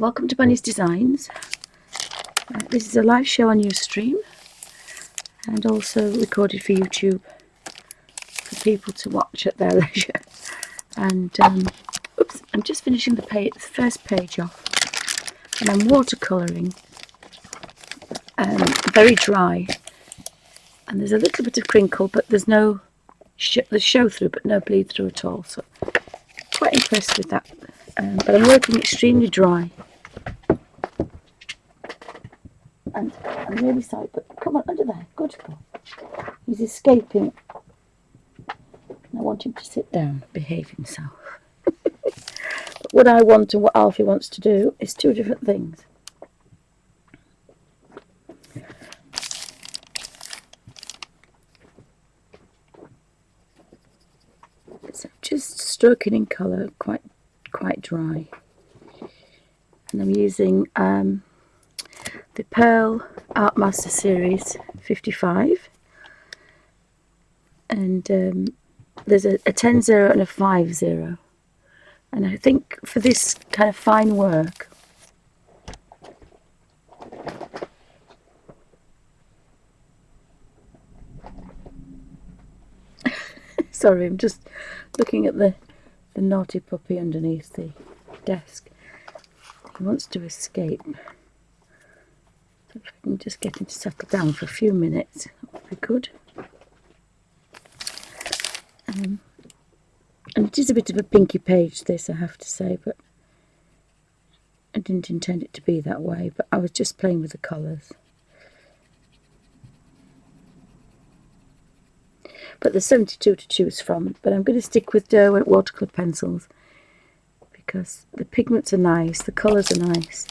Welcome to Bunny's Designs. This is a live show on Ustream and also recorded for YouTube for people to watch at their leisure. And oops, I'm just finishing the first page off, and I'm watercolouring, very dry, and there's a little bit of crinkle, but there's no there's show through but no bleed through at all, so quite impressed with that. But I'm working extremely dry, and I'm really sorry, but come on, under there, good girl. He's escaping, and I want him to sit down, behave himself. But what I want and what Alfie wants to do is two different things. So just stroking in colour, quite dry, and I'm using the Pearl Art Master Series 55, and there's a 10-0 and a 5-0, and I think for this kind of fine work sorry, I'm just looking at the naughty puppy underneath the desk. He wants to escape. So if I can just get him to settle down for a few minutes, that would be good. And it is a bit of a pinky page, this, I have to say, but I didn't intend it to be that way, but I was just playing with the colours. But there's 72 to choose from, but I'm going to stick with Derwent watercolour pencils because the pigments are nice, the colours are nice,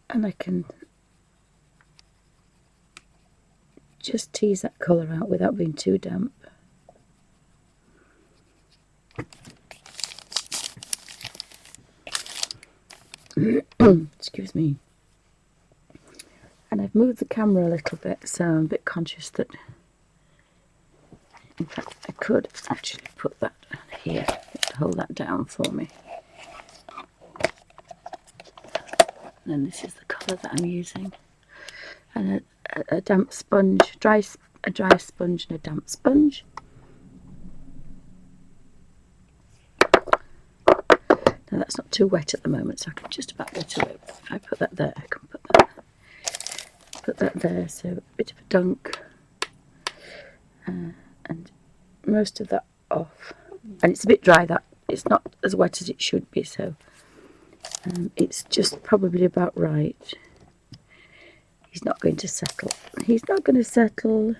and I can just tease that colour out without being too damp. Excuse me. And I've moved the camera a little bit, so I'm a bit conscious that, in fact, I could actually put that here to hold that down for me. And then this is the colour that I'm using, and a damp sponge, a dry sponge and a damp sponge. Now that's not too wet at the moment, so I can just about get away. If I put that there, I can put that there, so a bit of a dunk, and most of that off. And it's a bit dry, that it's not as wet as it should be, so it's just probably about right. He's not going to settle. He's not going to settle.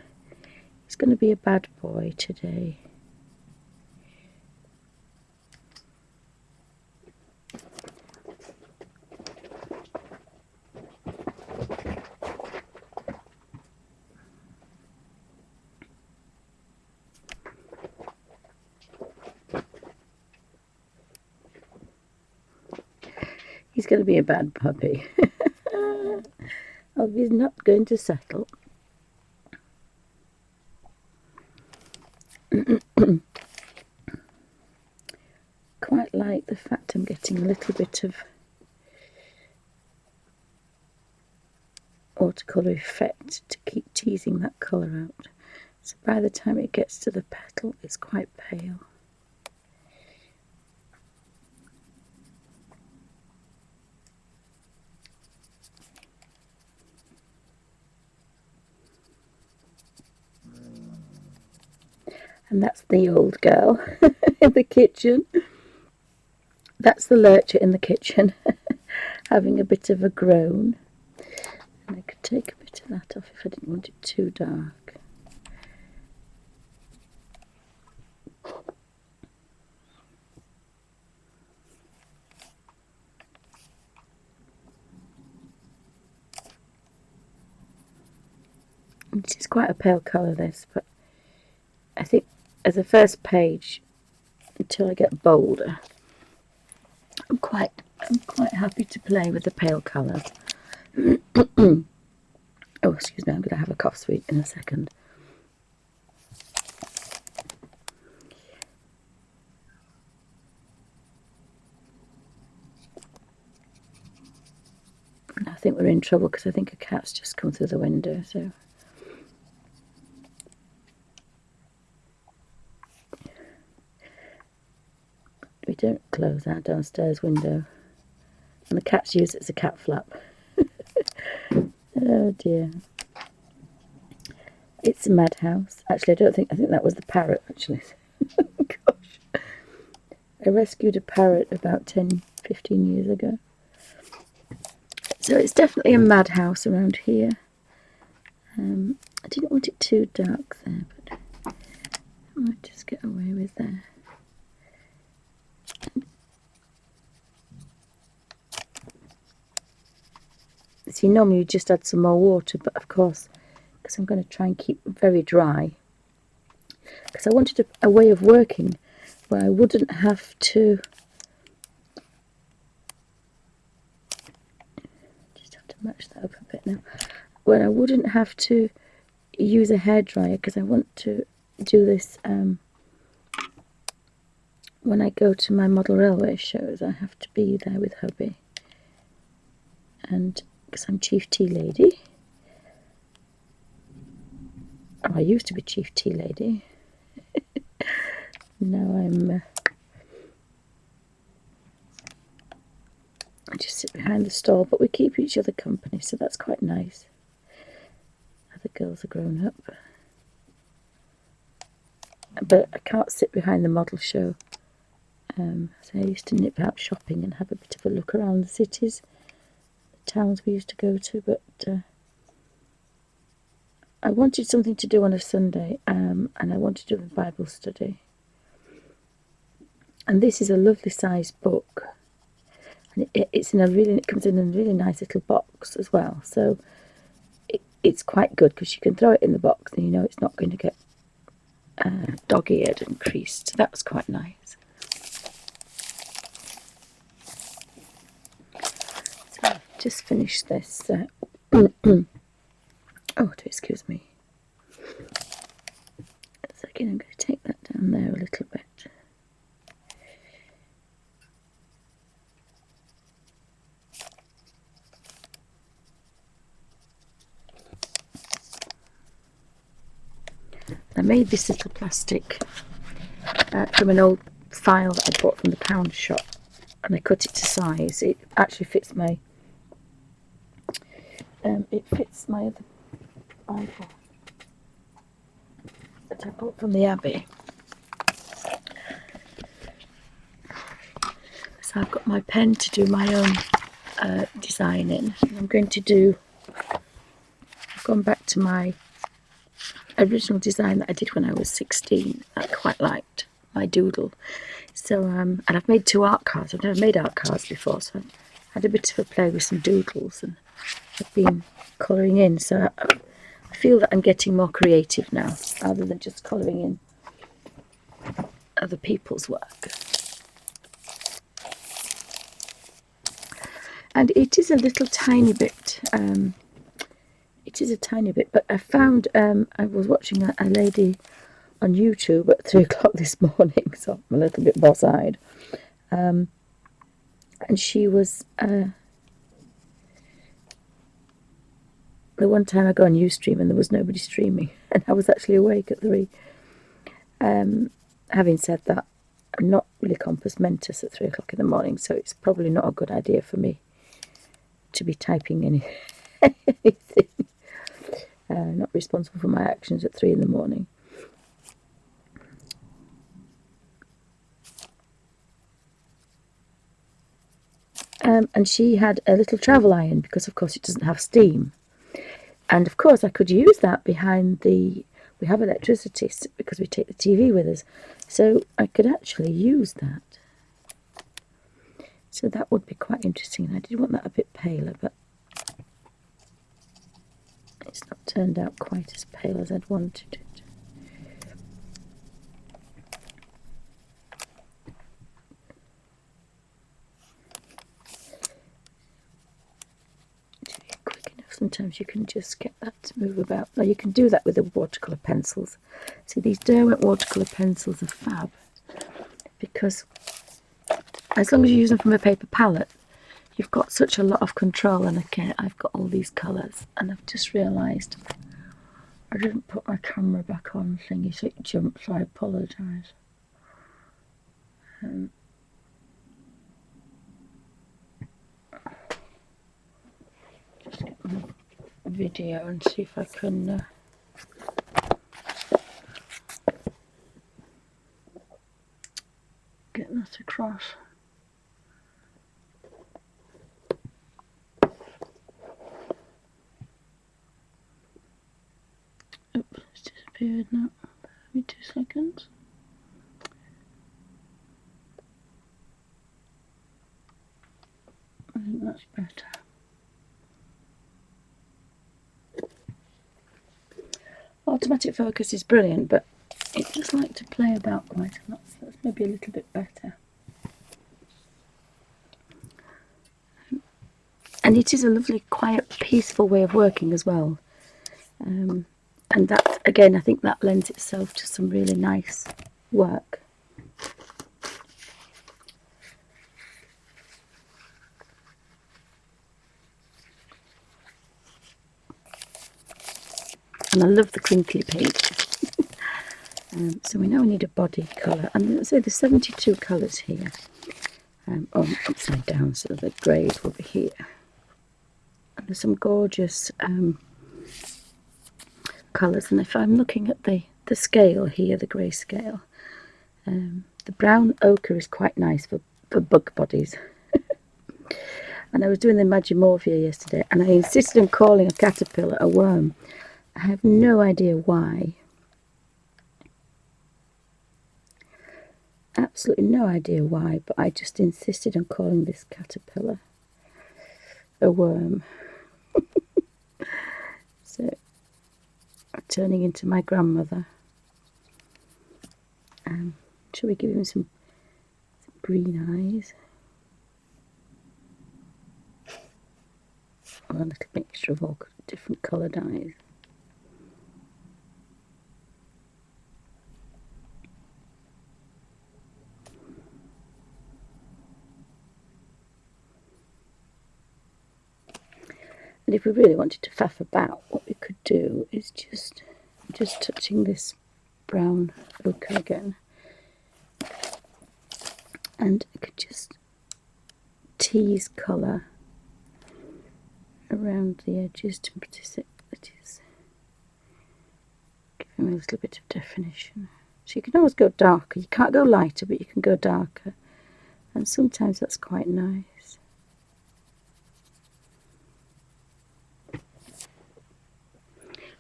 He's going to be a bad boy today. He's going to be a bad puppy. Oh, he's not going to settle. Quite like the fact I'm getting a little bit of watercolour effect to keep teasing that colour out. So by the time it gets to the petal, it's quite pale. And that's the old girl in the kitchen. That's the lurcher in the kitchen, having a bit of a groan. And I could take a bit of that off if I didn't want it too dark. And this is quite a pale colour, this, but I think as a first page, until I get bolder, I'm quite happy to play with the pale colours. Oh, excuse me, I'm going to have a cough sweet in a second. I think we're in trouble because I think a cat's just come through the window, so. We don't close our downstairs window. And the cats use it as a cat flap. Oh dear. It's a madhouse. Actually, I think that was the parrot, actually. Gosh. I rescued a parrot about 10, 15 years ago. So it's definitely a madhouse around here. I didn't want it too dark there, but I might just get away with that. See, normally you just add some more water, but of course, because I'm going to try and keep it very dry, because I wanted a way of working where I wouldn't have to match that up a bit now, where I wouldn't have to use a hairdryer, because I want to do this when I go to my model railway shows. I have to be there with hubby, and because I'm chief tea lady. Oh, I used to be chief tea lady. Now I just sit behind the stall, but we keep each other company, so that's quite nice. Other girls are grown up. But I can't sit behind the model show. So I used to nip out shopping and have a bit of a look around the cities, the towns we used to go to, but I wanted something to do on a Sunday, and I wanted to do a Bible study. And this is a lovely sized book. And it comes in a really nice little box as well. So it's quite good, because you can throw it in the box and you know it's not going to get dog-eared and creased. So that was quite nice. So I've just finished this. Oh, do excuse me. So again, I'm going to take that down there a little bit. I made this little plastic from an old file that I bought from the pound shop, and I cut it to size. It actually fits my other Bible that I bought from the Abbey. So I've got my pen to do my own design in. I'm going to do, I've gone back to my original design that I did when I was 16. I quite liked my doodle. So, and I've made 2 art cards. I've never made art cards before, so I had a bit of a play with some doodles, and I've been colouring in. So I feel that I'm getting more creative now, rather than just colouring in other people's work. And it is a little tiny bit, but I found, I was watching a lady on YouTube at 3 o'clock this morning, so I'm a little bit boss-eyed, and she was, the one time I go on Ustream and there was nobody streaming, and I was actually awake at 3. Having said that, I'm not really compos mentis at 3 o'clock in the morning, so it's probably not a good idea for me to be typing anything. Not responsible for my actions at 3 in the morning. And she had a little travel iron, because of course it doesn't have steam. And of course I could use that behind we have electricity because we take the TV with us. So I could actually use that. So that would be quite interesting. And I did want that a bit paler, but it's not turned out quite as pale as I'd wanted it. Quick enough, sometimes you can just get that to move about. Now you can do that with the watercolour pencils. See, these derwent watercolour pencils are fab, because as long as you use them from a paper palette, you've got such a lot of control, and okay, I've got all these colours, and I've just realised I didn't put my camera back on thingy, so it jumped, so I apologise. Just get my video and see if I can get that across. Oops, it's disappeared now. Give me 2 seconds. I think that's better. Automatic focus is brilliant, but it does like to play about quite a lot, so that's maybe a little bit better. And it is a lovely, quiet, peaceful way of working as well. And that, again, I think that lends itself to some really nice work. And I love the crinkly paint. So we now need a body colour, and so there's 72 colours here. Upside down, so the greys will be here. And there's some gorgeous colours, and if I'm looking at the scale here, the grey scale, the brown ochre is quite nice for bug bodies. And I was doing the Magimorphia yesterday, and I insisted on calling a caterpillar a worm. I have no idea why. Absolutely no idea why, but I just insisted on calling this caterpillar a worm. So I'm turning into my grandmother. Shall we give him some green eyes? Or a little mixture of all different coloured eyes. And if we really wanted to faff about, what we could do is just touching this brown ochre again, and I could just tease colour around the edges to give him a little bit of definition. So you can always go darker. You can't go lighter, but you can go darker, and sometimes that's quite nice.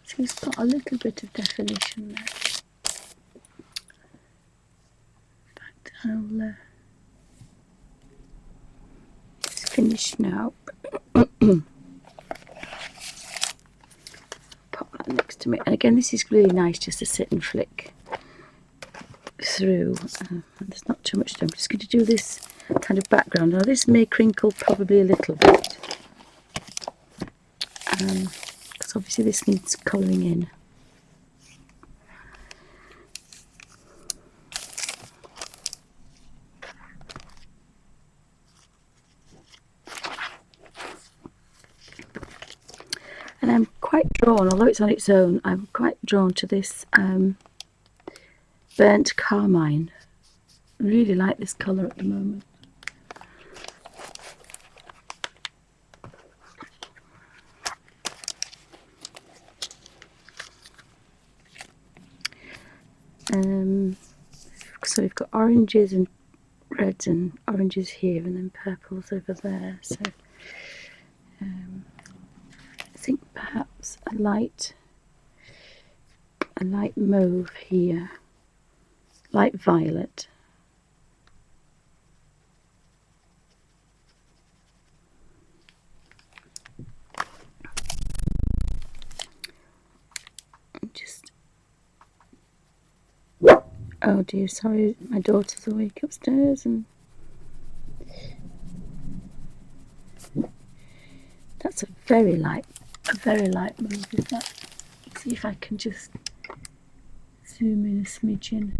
So he's got a little bit of definition there. In fact, I'll it's finished now. Pop that next to me. And again, this is really nice just to sit and flick through. There's not too much to do. I'm just going to do this kind of background. Now this may crinkle probably a little bit. Because obviously this needs colouring in. And I'm quite drawn, although it's on its own, I'm quite drawn to this burnt carmine. I really like this colour at the moment. So we've got oranges and reds and oranges here, and then purples over there. So I think perhaps a light mauve here, light violet. Oh dear, sorry, my daughter's awake upstairs, and that's a very light mauve, is that? Let's see if I can just zoom in a smidgen.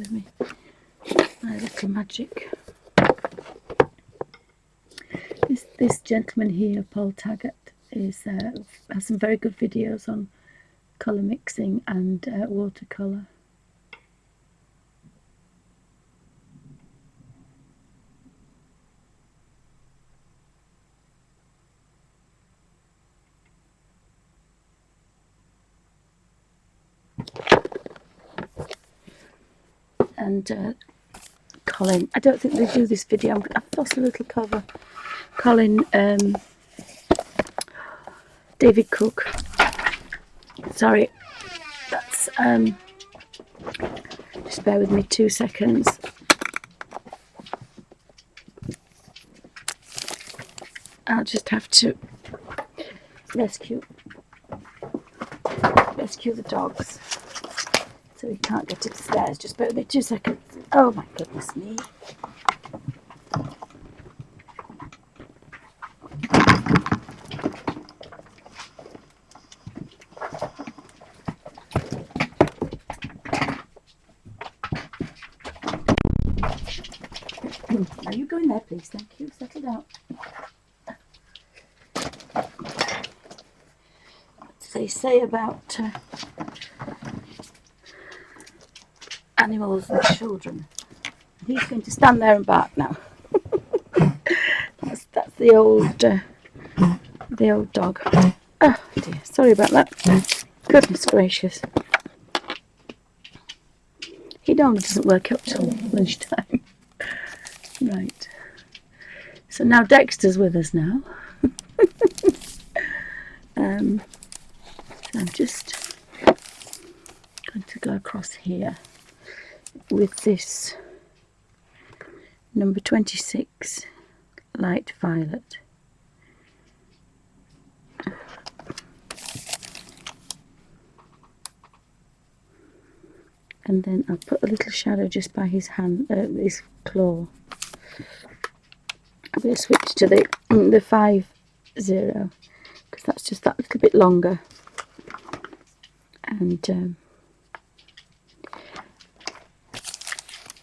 with me. My little magic. This gentleman here, Paul Taggart, has some very good videos on colour mixing and watercolour. And Colin, I don't think they do this video. I've lost a little cover. Colin, David Cook. Sorry, that's just bear with me 2 seconds. I'll just have to rescue the dogs so he can't get upstairs. Just bear with me 2 seconds. Oh my goodness me. Are you going there, please? Thank you. Settle down. What do they say about animals and children? He's going to stand there and bark now. that's the old dog. Oh dear, sorry about that. Goodness gracious. He normally doesn't work up till lunchtime. Right. So now Dexter's with us now. So I'm just going to go across here with this number 26 light violet. And then I'll put a little shadow just by his hand, his claw. I'm going to switch to the 5-0 because that's just that little bit longer. And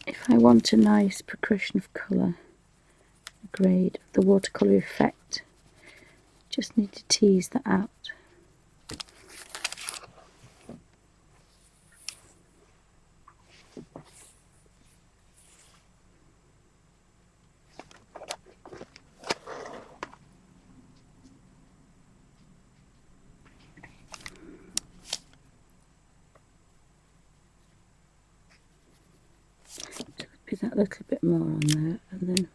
if I want a nice progression of colour, grade, the watercolour effect, just need to tease that out. Be that little bit more on there, and then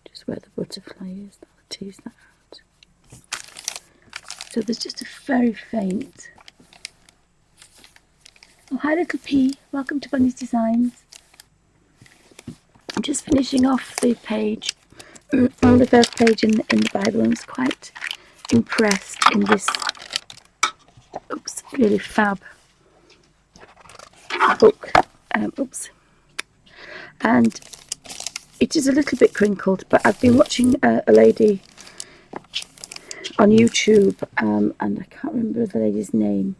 just where the butterfly is, I'll tease that out. So there's just a very faint. Oh, hi little P, welcome to Bunny's Designs. I'm just finishing off the page, on the first page in the Bible, and I was quite impressed in this really fab book. And it is a little bit crinkled, but I've been watching a lady on YouTube, and I can't remember the lady's name.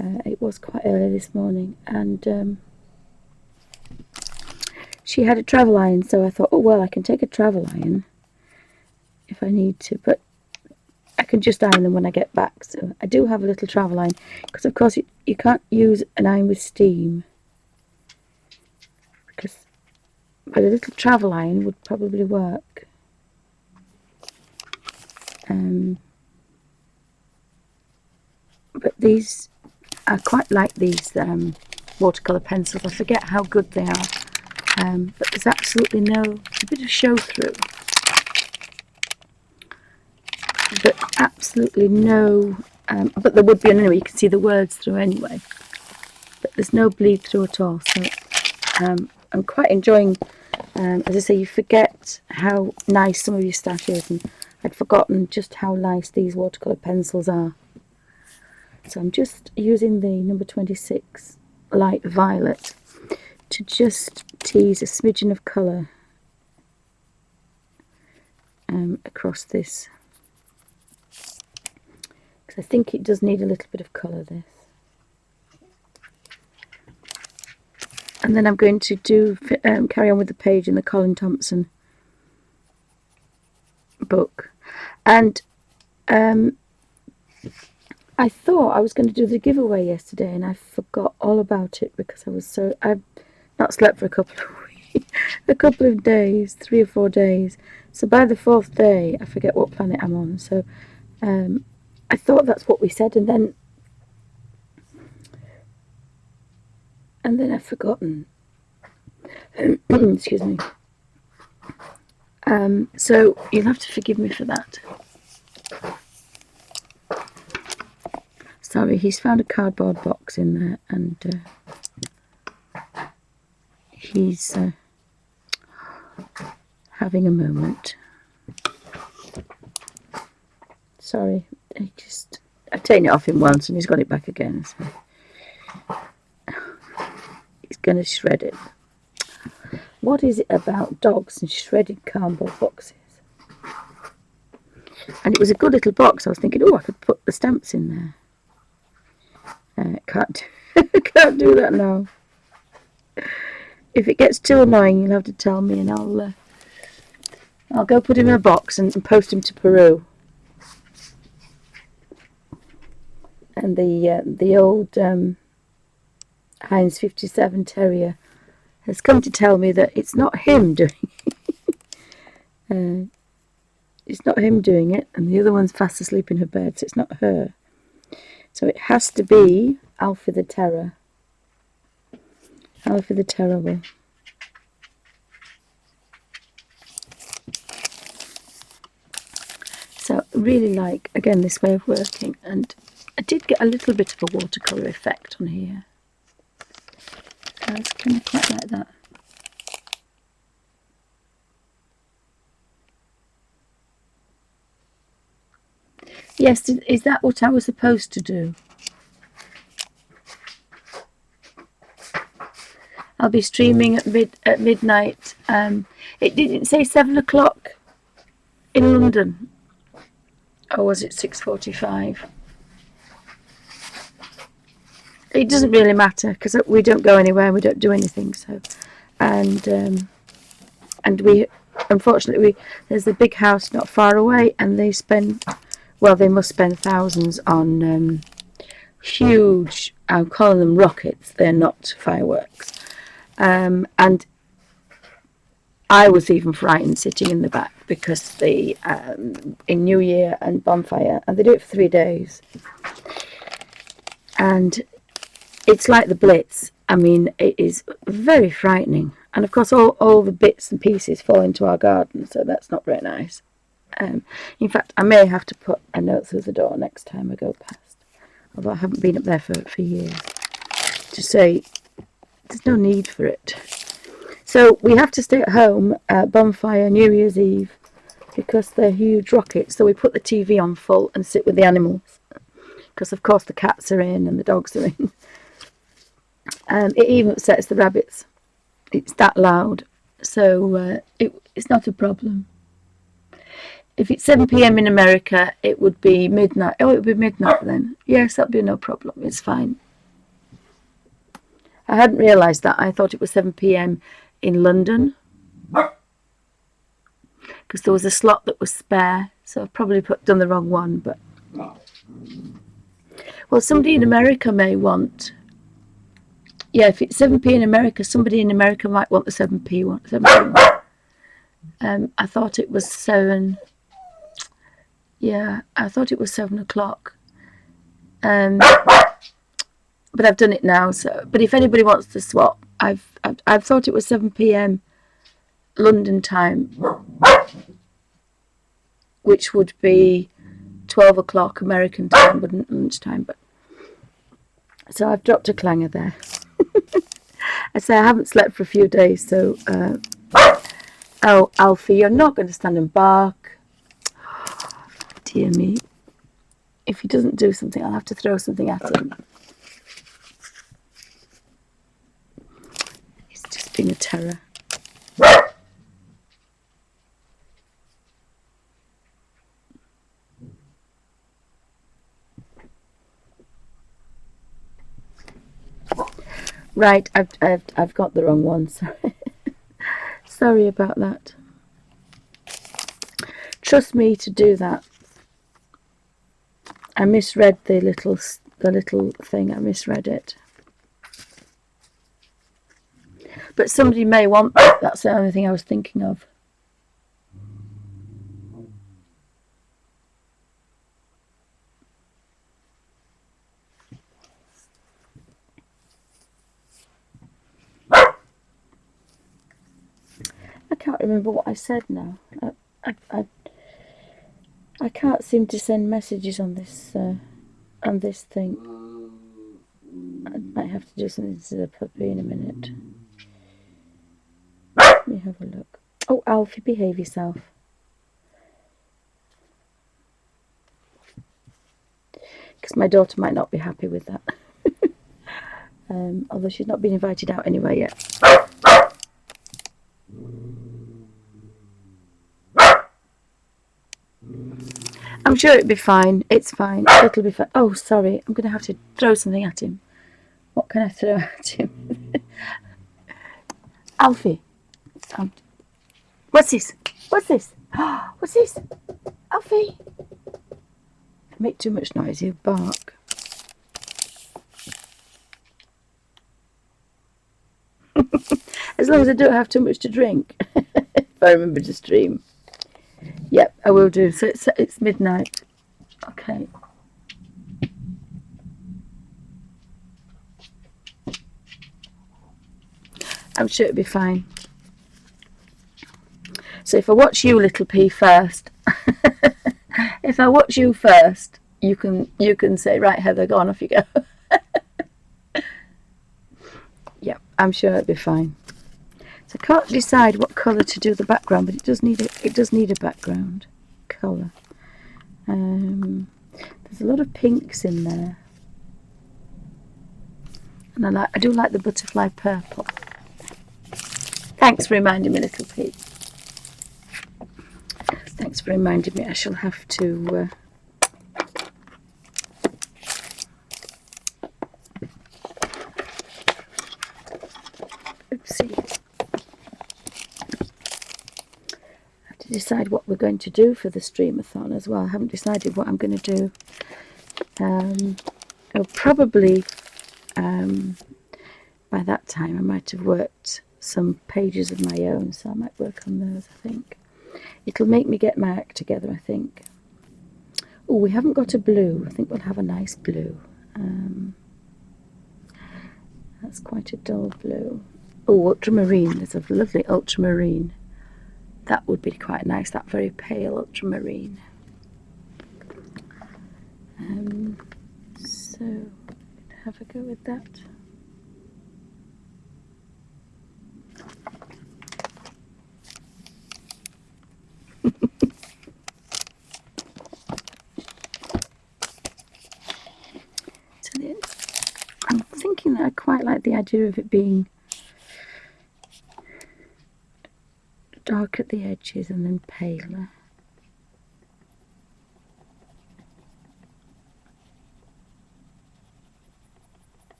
It was quite early this morning, and she had a travel iron, so I thought, oh well, I can take a travel iron if I need to, but I can just iron them when I get back. So I do have a little travel iron, because of course you can't use an iron with steam, but a little travel iron would probably work. But these, I quite like these watercolour pencils. I forget how good they are, but there's absolutely a bit of show through, but absolutely no, but there would be anyway, you can see the words through anyway, but there's no bleed through at all. So I'm quite enjoying, as I say, you forget how nice some of your stuff is, and I'd forgotten just how nice these watercolour pencils are. So I'm just using the number 26 light violet to just tease a smidgen of colour across this because I think it does need a little bit of colour, this. And then I'm going to do carry on with the page in the Colin Thompson book. And I thought I was going to do the giveaway yesterday, and I forgot all about it because I've not slept for a couple of days, 3 or 4 days. So by the 4th day, I forget what planet I'm on. So I thought that's what we said, and then I've forgotten. Excuse me. So you'll have to forgive me for that. Sorry, he's found a cardboard box in there, and he's having a moment. Sorry, I've taken it off him once and he's got it back again. So he's going to shred it. What is it about dogs and shredded cardboard boxes? And it was a good little box. I was thinking, oh, I could put the stamps in there. Can't do that now. If it gets too annoying, you'll have to tell me, and I'll go put him in a box and post him to Peru. And the old Heinz 57 Terrier has come to tell me that it's not him doing it. It's not him doing it, and the other one's fast asleep in her bed, so it's not her. So it has to be Alfie the Terror. Alfie the Terrible. So really like, again, this way of working, and I did get a little bit of a watercolour effect on here. So it's kind of quite like that. Yes, is that what I was supposed to do? I'll be streaming at midnight. It didn't say 7 o'clock in London. Or was it 6:45? It doesn't really matter because we don't go anywhere. We don't do anything. So, and we, unfortunately, there's a big house not far away, and they must spend thousands on huge, I'm calling them rockets. They're not fireworks. And I was even frightened sitting in the back because in New Year and bonfire, and they do it for 3 days. And it's like the Blitz. I mean, it is very frightening. And of course, all the bits and pieces fall into our garden, so that's not very nice. In fact, I may have to put a note through the door next time I go past. Although I haven't been up there for years. To say, there's no need for it. So we have to stay at home at bonfire, New Year's Eve, because they're huge rockets. So we put the TV on full and sit with the animals. Because of course the cats are in and the dogs are in. It even upsets the rabbits. It's that loud. So it's not a problem. If it's 7 p.m. in America, it would be midnight. Oh, it would be midnight then. Yes, that'd be no problem. It's fine. I hadn't realised that. I thought it was 7 p.m. in London. Because there was a slot that was spare. So I've probably done the wrong one. But well, somebody in America may want... Yeah, if it's 7p in America, somebody in America might want the 7p one. 7p one. I thought it was 7... Yeah, I thought it was 7 o'clock. But I've done it now. So, but if anybody wants to swap, I've thought it was 7 p.m. London time, which would be 12 o'clock American time, wouldn't lunchtime. But so I've dropped a clanger there. I say I haven't slept for a few days, so oh, Alfie, you're not going to stand and bark. Dear me. If he doesn't do something, I'll have to throw something at him. He's just been a terror. Right, I've got the wrong one. Sorry, sorry about that. Trust me to do that. I misread the little thing. I misread it. But somebody may want that. That's the only thing I was thinking of. I can't remember what I said now. I can't seem to send messages on this thing. I might have to do something to the puppy in a minute. Let me have a look. Oh, Alfie, behave yourself. Because my daughter might not be happy with that. Although she's not been invited out anywhere yet. I'm sure it'll be fine. It's fine. It'll be fine. Oh, sorry. I'm going to have to throw something at him. What can I throw at him? Alfie. What's this? What's this? What's this? Alfie. Make too much noise, you bark. As long as I don't have too much to drink. If I remember to stream. Yep, I will do. So it's midnight. Okay. I'm sure it'll be fine. So if I watch you, little P, first, if I watch you first, you can say, right, Heather, go on, off you go. Yeah, I'm sure it'll be fine. So I can't decide what colour to do the background, but it does need a background colour. There's a lot of pinks in there, and I do like the butterfly purple. Thanks for reminding me, little Pete. Thanks for reminding me. I shall have to oopsie. I have to decide what we're going to do for the streamathon as well. I haven't decided what I'm going to do. I'll probably by that time I might have worked some pages of my own, so I might work on those. I think it'll make me get my act together, I think. Oh, we haven't got a blue. I think we'll have a nice blue. That's quite a dull blue. Oh, ultramarine. There's a lovely ultramarine. That would be quite nice, that very pale ultramarine. So have a go with that. I'm thinking that I quite like the idea of it being dark at the edges and then paler.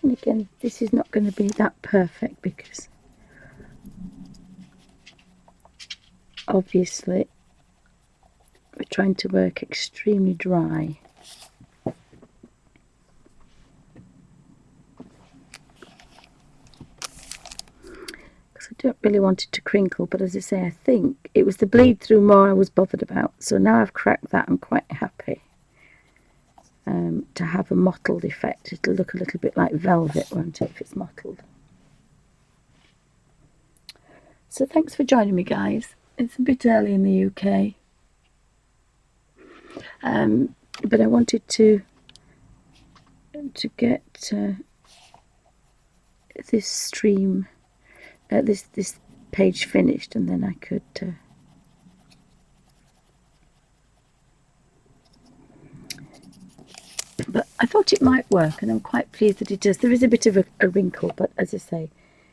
And again, this is not going to be that perfect because obviously we're trying to work extremely dry. Because I don't really want it to crinkle, but as I say, I think it was the bleed through more I was bothered about. So now I've cracked that, I'm quite happy to have a mottled effect. It'll look a little bit like velvet, won't it, if it's mottled. So thanks for joining me, guys. It's a bit early in the UK. But I wanted to get this stream, this page finished, and then I could but I thought it might work, and I'm quite pleased that it does. There is a bit of a wrinkle, but as I say,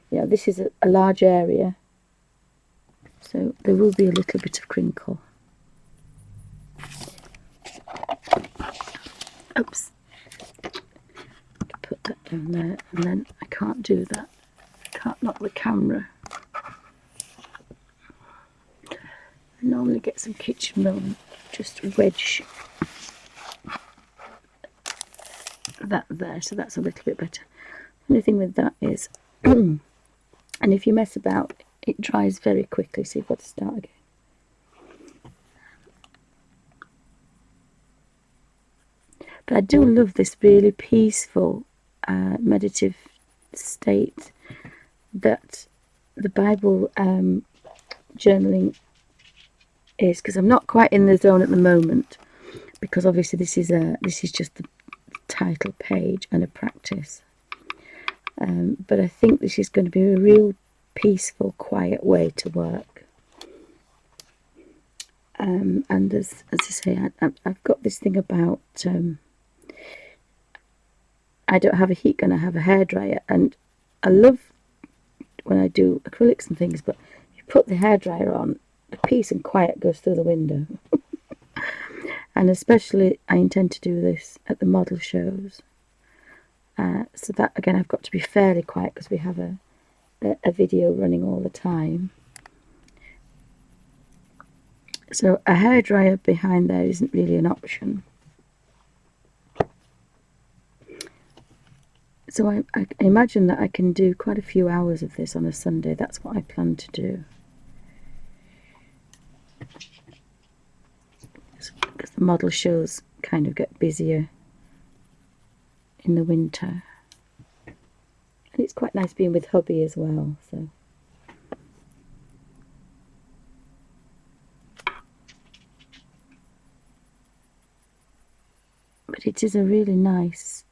yeah, this is a large area, so there will be a little bit of crinkle. Oops. down there, and then I can't do that. I can't knock the camera. I normally get some kitchen roll and just wedge that there, so that's a little bit better. The only thing with that is, and if you mess about, it dries very quickly, so you've got to start again. But I do love this really peaceful, meditative state that the Bible journaling is, because I'm not quite in the zone at the moment, because obviously this is just the title page and a practice. But I think this is going to be a real peaceful, quiet way to work. And as I say, I've got this thing about I don't have a heat gun, I have a hairdryer, and I love when I do acrylics and things, but you put the hairdryer on, the peace and quiet goes through the window. And especially I intend to do this at the model shows. So that, again, I've got to be fairly quiet because we have a video running all the time. So a hairdryer behind there isn't really an option. So I imagine that I can do quite a few hours of this on a Sunday. That's what I plan to do. Because the model shows kind of get busier in the winter. And it's quite nice being with hubby as well, so. But it is a really nice,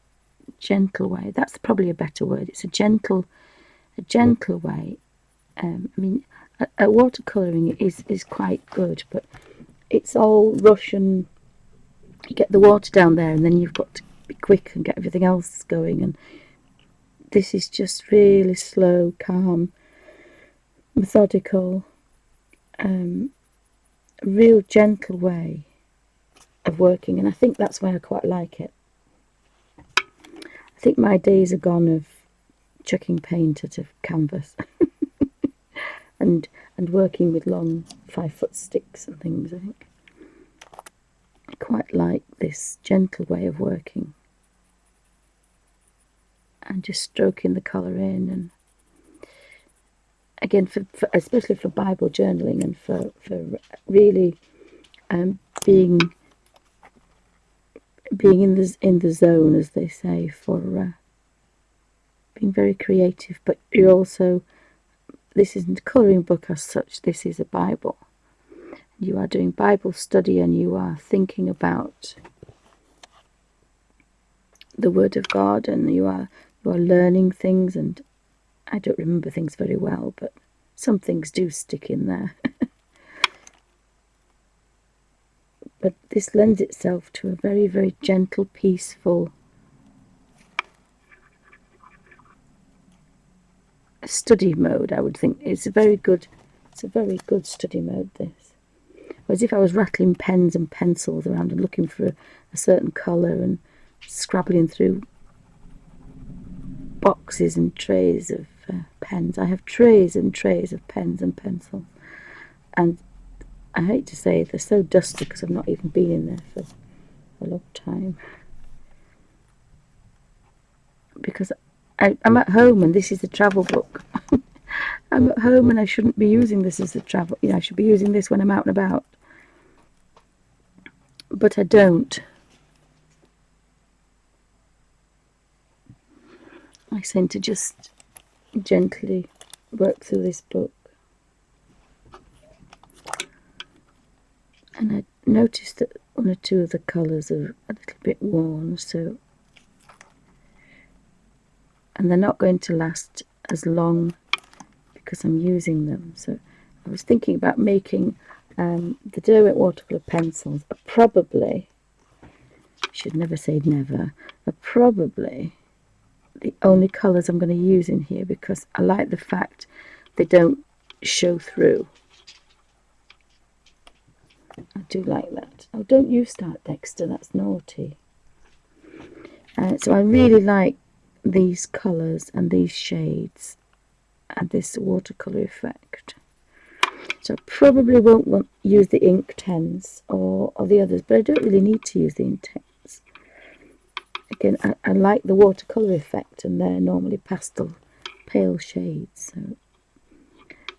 gentle way. That's probably a better word. It's a gentle way. I mean, a watercolouring is quite good, but it's all rush and you get the water down there and then you've got to be quick and get everything else going. And this is just really slow, calm, methodical, real gentle way of working, and I think that's why I quite like it. I think my days are gone of chucking paint at a canvas and working with long 5-foot sticks and things. I think I quite like this gentle way of working and just stroking the colour in, and again for especially for Bible journaling and for really being in the zone, as they say, for being very creative. But you're also, this isn't a colouring book as such, this is a Bible. You are doing Bible study and you are thinking about the Word of God, and you are learning things, and I don't remember things very well, but some things do stick in there. But this lends itself to a very, very gentle, peaceful study mode, I would think. It's a very good study mode, this. As if I was rattling pens and pencils around and looking for a certain colour and scrabbling through boxes and trays of pens. I have trays and trays of pens and pencils, and I hate to say it, they're so dusty because I've not even been in there for a long time. Because I'm at home and this is a travel book. I'm at home and I shouldn't be using this as a travel. I should be using this when I'm out and about. But I don't. I seem to just gently work through this book. And I noticed that one or two of the colours are a little bit worn, so, and they're not going to last as long because I'm using them. So I was thinking about making the derwent watercolour pencils are probably, should never say never, are probably the only colours I'm going to use in here, because I like the fact they don't show through. I do like that. Oh, don't you start, Dexter, that's naughty. So I really like these colours and these shades and this watercolour effect. So I probably won't use the ink 10s or the others, but I don't really need to use the ink 10s. Again, I like the watercolour effect, and they're normally pastel pale shades. So,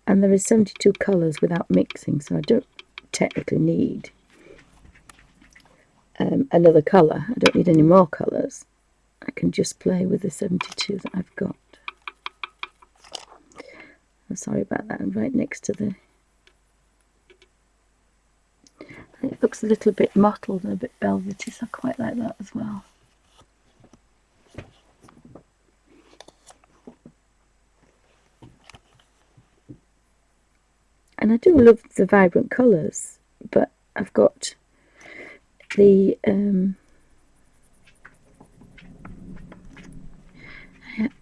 and there is 72 colours without mixing, so I don't technically need another colour. I don't need any more colours. I can just play with the 72 that I've got. I'm sorry about that. I'm right next to the... It looks a little bit mottled and a bit velvety, so I quite like that as well. And I do love the vibrant colours, but I've got the...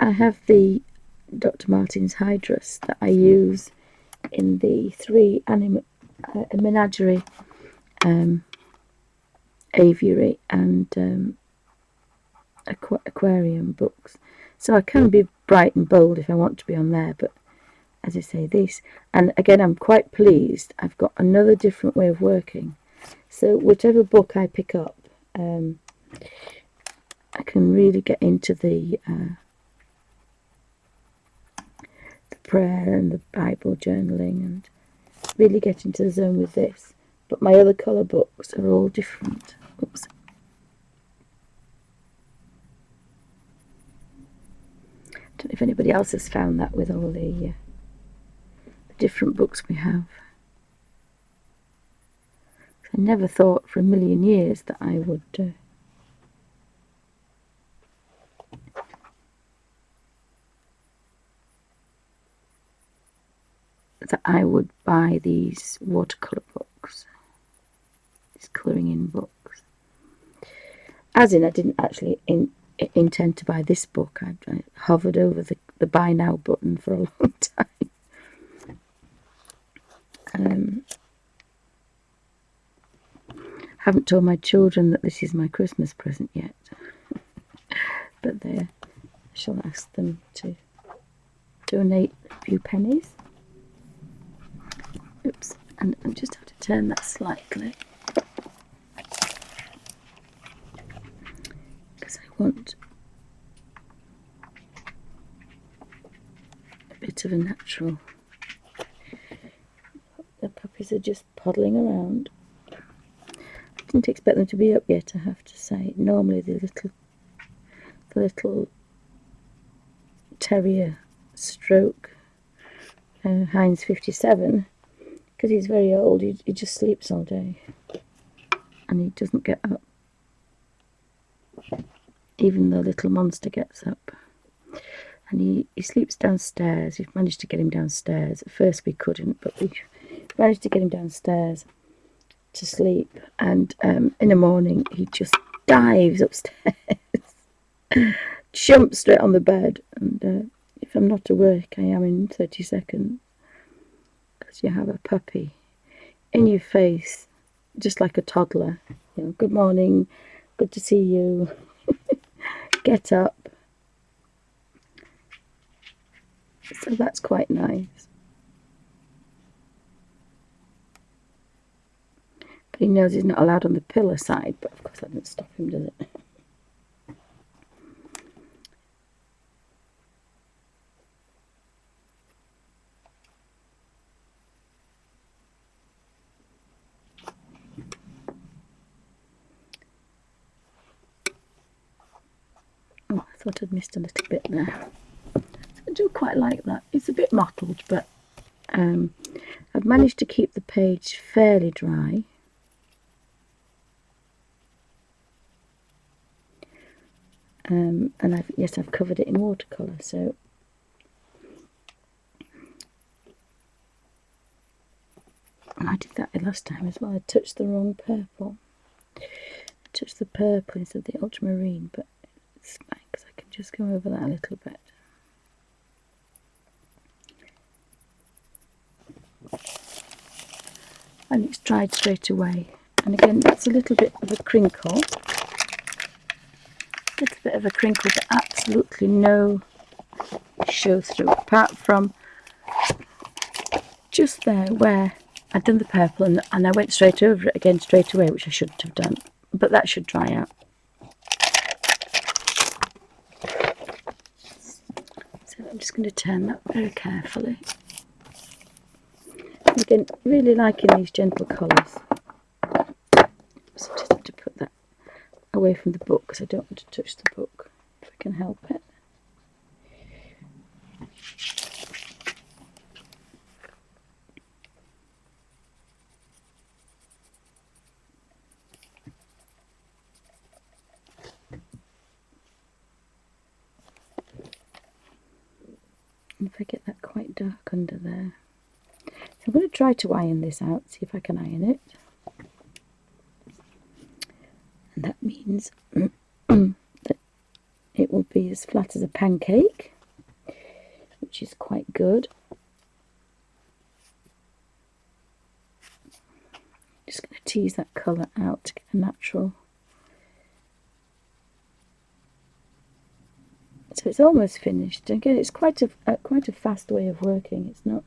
I have the Dr. Martens Hydrus that I use in the 3 menagerie, aviary and aquarium books. So I can be bright and bold if I want to be on there, but as I say, these, and again I'm quite pleased I've got another different way of working. So whichever book I pick up, I can really get into the prayer and the Bible journaling and really get into the zone with this. But my other colour books are all different. Oops. I don't know if anybody else has found that with all the different books we have. I never thought for a million years that I would buy these watercolour books, these colouring in books. As in, I didn't actually intend to buy this book. I hovered over the buy now button for a long time. Haven't told my children that this is my Christmas present yet, but I shall ask them to donate a few pennies. Oops, and I just have to turn that slightly because I want a bit of a natural. The puppies are just poddling around. I didn't expect them to be up yet, I have to say. Normally the little terrier stroke Heinz 57, because he's very old, he just sleeps all day and he doesn't get up. Even the little monster gets up, and he sleeps downstairs. We've managed to get him downstairs. At first we couldn't, but we managed to get him downstairs to sleep, and in the morning he just dives upstairs, jumps straight on the bed, and if I'm not to work I am in 30 seconds, because you have a puppy in your face just like a toddler, you know, good morning, good to see you, get up. So that's quite nice. But he knows he's not allowed on the pillow side, but of course that doesn't stop him, does it? Oh, I thought I'd missed a little bit there. I do quite like that. It's a bit mottled, but I've managed to keep the page fairly dry. And I've covered it in watercolour, so and I did that last time as well. I touched the wrong purple. I touched the purple instead of the ultramarine, but it's fine because I can just go over that a little bit. And it's dried straight away. And again, that's a little bit of a crinkle, a little bit of a crinkle, but absolutely no show through, apart from just there where I'd done the purple and I went straight over it again straight away, which I shouldn't have done, but that should dry out. So I'm just going to turn that very carefully. Again, really liking these gentle colours. So I just have to put that away from the book because I don't want to touch the book if I can help it. And if I get that quite dark under there. So I'm going to try to iron this out, see if I can iron it. And that means that it will be as flat as a pancake, which is quite good. Just going to tease that colour out to get a natural. So it's almost finished. Again, it's quite a fast way of working. It's not.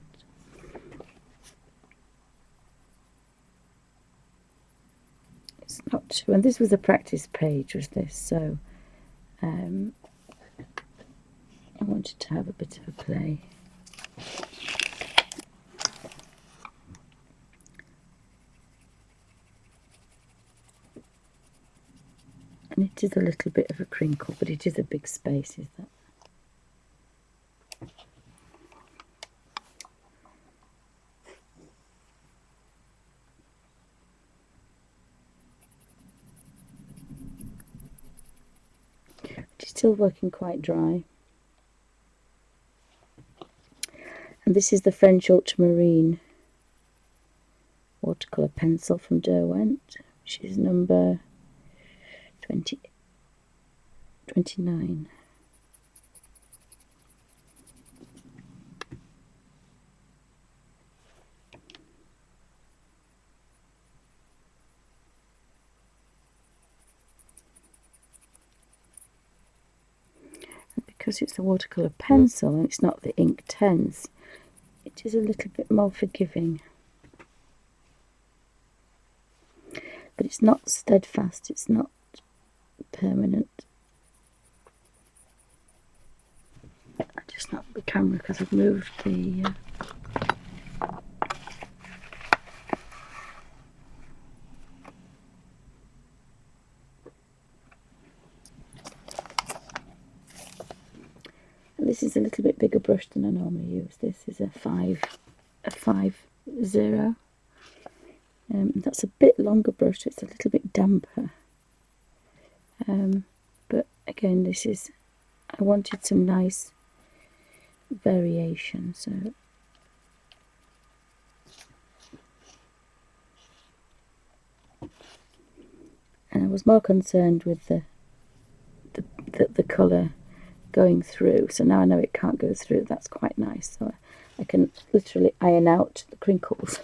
It's not. And this was a practice page, was this? So I wanted to have a bit of a play. And it is a little bit of a crinkle, but it is a big space, is that? It's still working quite dry. And this is the French Ultramarine watercolour pencil from Derwent, which is number 29. And because it's a watercolour pencil and it's not the ink tens, it is a little bit more forgiving. But it's not steadfast, it's not permanent. I just knocked the camera because I've moved the and this is a little bit bigger brush than I normally use. This is a 5-0. That's a bit longer brush, it's a little bit damper. But again, this is, I wanted some nice variation, so and I was more concerned with the colour going through, so now I know it can't go through. That's quite nice, so I can literally iron out the crinkles.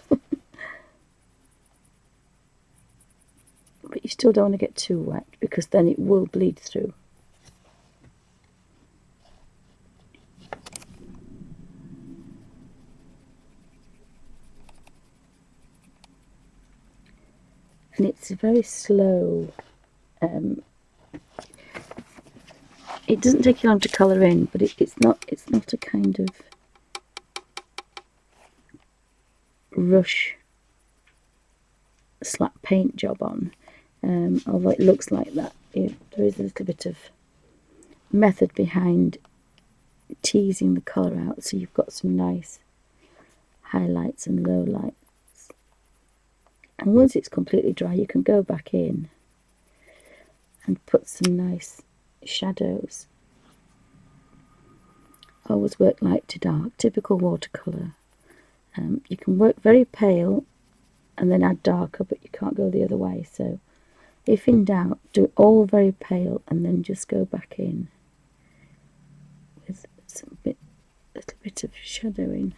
But you still don't want to get too wet because then it will bleed through. And it's a very slow, it doesn't take you long to colour in, but it's not a kind of rush slap paint job on, although it looks like that. There is a little bit of method behind teasing the colour out, so you've got some nice highlights and lowlights. And once it's completely dry, you can go back in and put some nice shadows. Always work light to dark, typical watercolour. You can work very pale and then add darker, but you can't go the other way. So if in doubt, do it all very pale and then just go back in with some little bit of shadowing.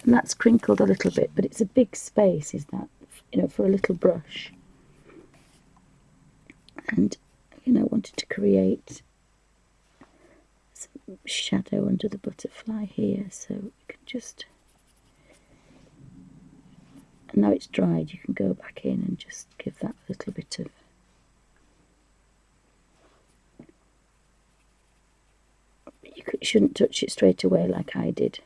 And that's crinkled a little bit, but it's a big space, is that? you know, for a little brush. And again, I wanted to create some shadow under the butterfly here, so you can just, and now it's dried, you can go back in and just give that a little bit of shouldn't touch it straight away like I did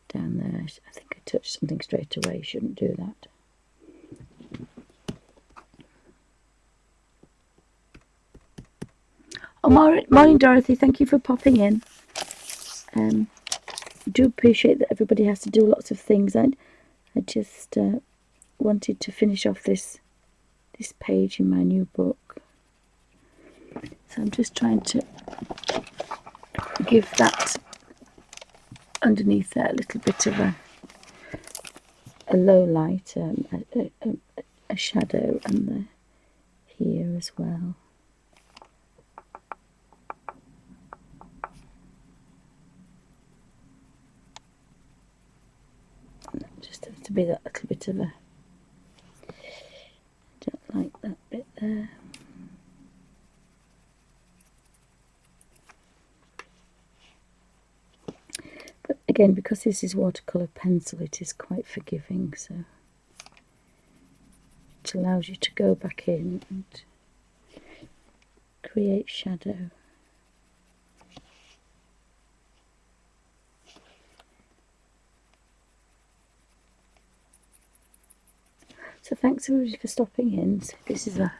down there. I think I touched something straight away, you shouldn't do that. Oh, morning Dorothy, thank you for popping in. I do appreciate that everybody has to do lots of things. I just wanted to finish off this page in my new book. So I'm just trying to give that underneath there a little bit of a low light, a shadow, and here as well. And that just has to be that little bit of a, I don't like that bit there. But again, because this is watercolour pencil, it is quite forgiving, so it allows you to go back in and create shadow. So thanks everybody for stopping in. So this is a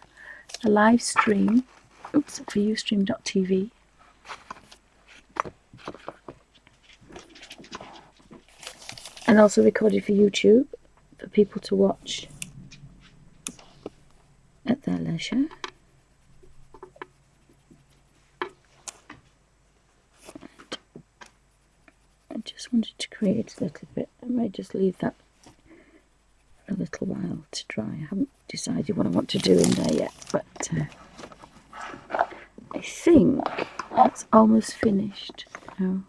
live stream, for ustream.tv. And also recorded for YouTube for people to watch at their leisure. And I just wanted to create a little bit. I may just leave that a little while to dry. I haven't decided what I want to do in there yet, but I think that's almost finished now.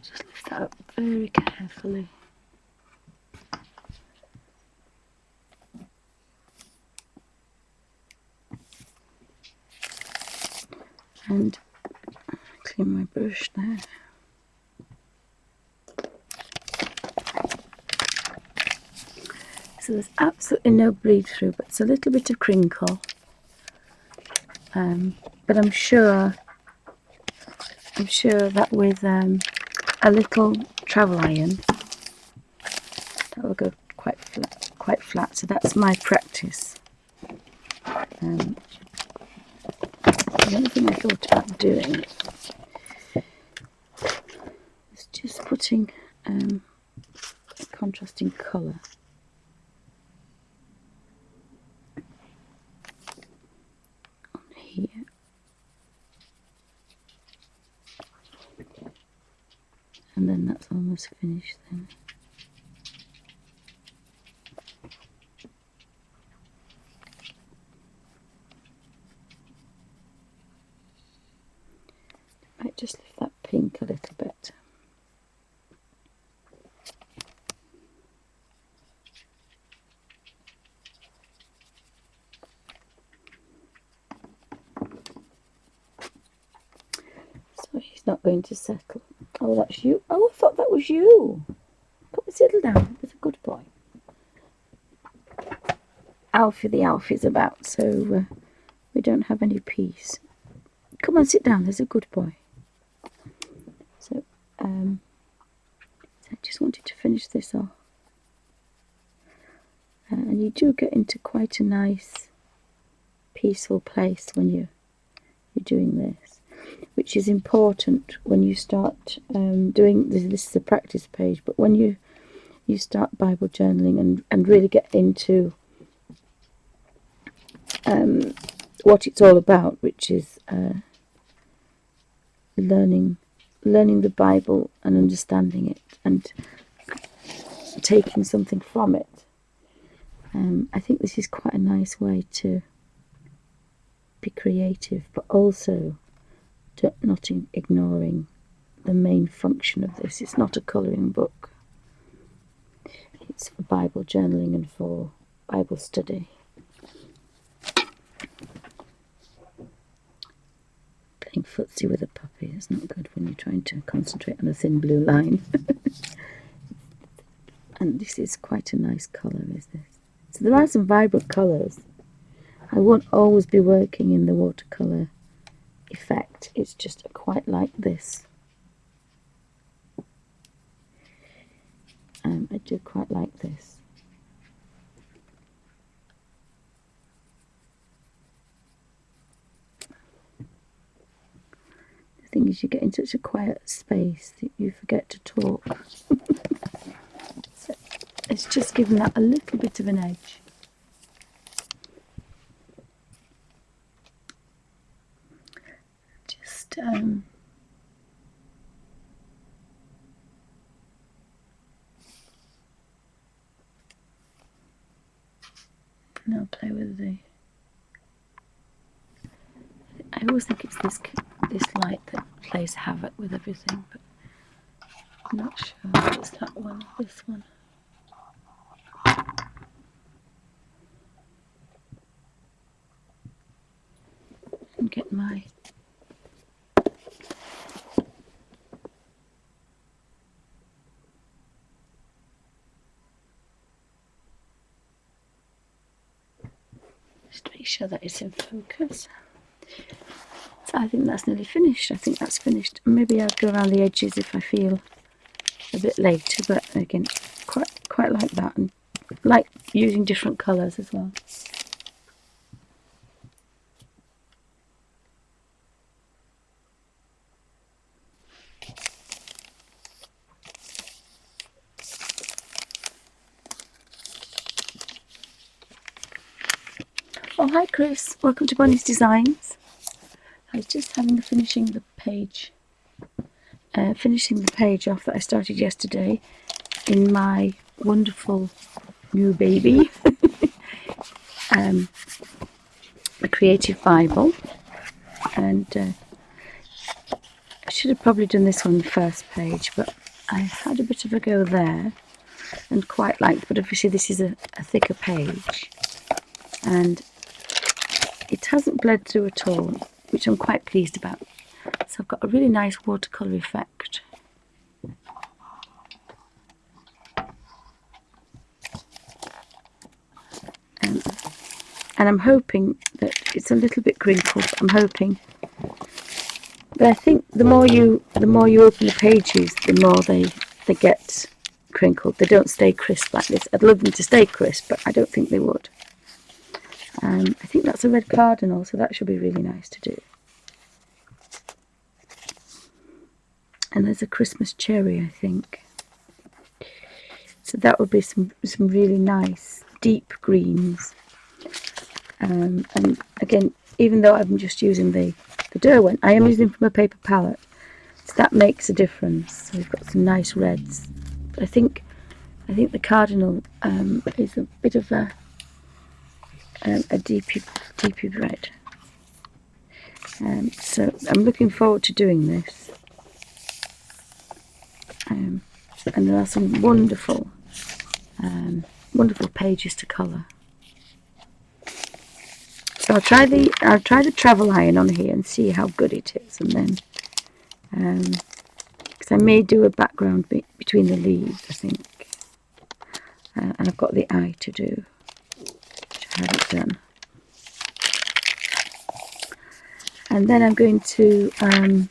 Just lift that up very carefully. And clean my brush there. So there's absolutely no bleed through, but it's a little bit of crinkle. But I'm sure that with a little travel iron, that will go quite flat. So that's my practice. The only thing I thought about doing is just putting a contrasting colour on here. And then that's almost finished then. I might just lift that pink a little bit. So he's not going to settle. Oh, that's you. Oh, I thought that was you. Put the settle down. That's a good boy. Alfie the Alfie's about, so we don't have any peace. Come on, sit down. There's a good boy. So I just wanted to finish this off. And you do get into quite a nice, peaceful place when you're doing this, which is important when you start doing this. This is a practice page, but when you start Bible journaling and really get into what it's all about, which is learning the Bible and understanding it and taking something from it. I think this is quite a nice way to be creative, but also not ignoring the main function of this. It's not a colouring book. It's for Bible journaling and for Bible study. Playing footsie with a puppy is not good when you're trying to concentrate on a thin blue line. And this is quite a nice colour, is this? So there are some vibrant colours. I won't always be working in the watercolour effect. It's just I quite like this. I do quite like this. The thing is, you get in such a quiet space that you forget to talk. So it's just given that a little bit of an edge. Just and I'll play with the. I always think it's this light that plays havoc with everything, but I'm not sure if it's that one or this one. And get my just make sure that it's in focus. So I think that's nearly finished. I think that's finished. Maybe I'll go around the edges if I feel a bit later, but again, quite like that, and like using different colours as well. Oh, hi Chris, welcome to Bonnie's Designs. I was just finishing the page off that I started yesterday in my wonderful new baby, the Creative Bible, and I should have probably done this on the first page, but I had a bit of a go there and quite liked, but obviously this is a thicker page and it hasn't bled through at all, which I'm quite pleased about. So I've got a really nice watercolour effect. And I'm hoping that it's a little bit crinkled. I'm hoping, but I think the more you open the pages, the more they get crinkled. They don't stay crisp like this. I'd love them to stay crisp, but I don't think they would. I think that's a red cardinal, so that should be really nice to do. And there's a Christmas cherry, I think. So that would be some really nice deep greens. And again, even though I'm just using the derwent, I am using from a paper palette, so that makes a difference. So we've got some nice reds. But I think the cardinal is a bit of a deepy red. So I'm looking forward to doing this. And there are some wonderful pages to colour. So I'll try the travel iron on here and see how good it is, and then because I may do a background between the leaves, I think, and I've got the eye to do, which I haven't done. And then I'm going to I'll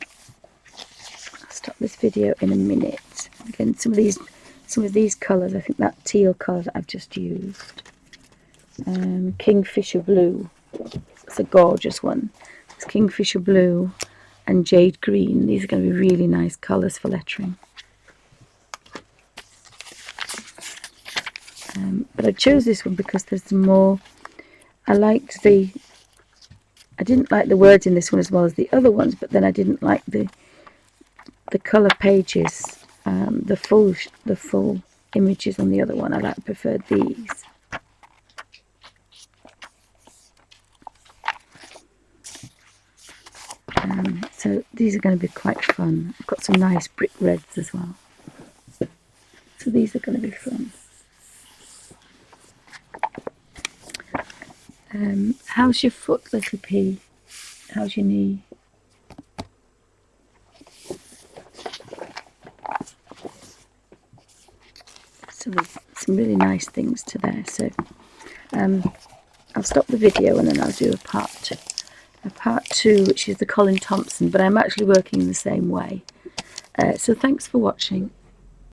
stop this video in a minute. Again, some of these colours, I think that teal colour that I've just used, Kingfisher Blue, it's a gorgeous one. It's Kingfisher Blue and Jade Green. These are going to be really nice colours for lettering. But I chose this one because there's more. I didn't like the words in this one as well as the other ones, but then I didn't like the colour pages, the full images on the other one. I preferred these. So these are going to be quite fun. I've got some nice brick reds as well. So these are going to be fun. How's your foot, little P? How's your knee? So there's some really nice things to there. So I'll stop the video and then I'll do a part two, which is the Colin Thompson, but I'm actually working in the same way. So thanks for watching.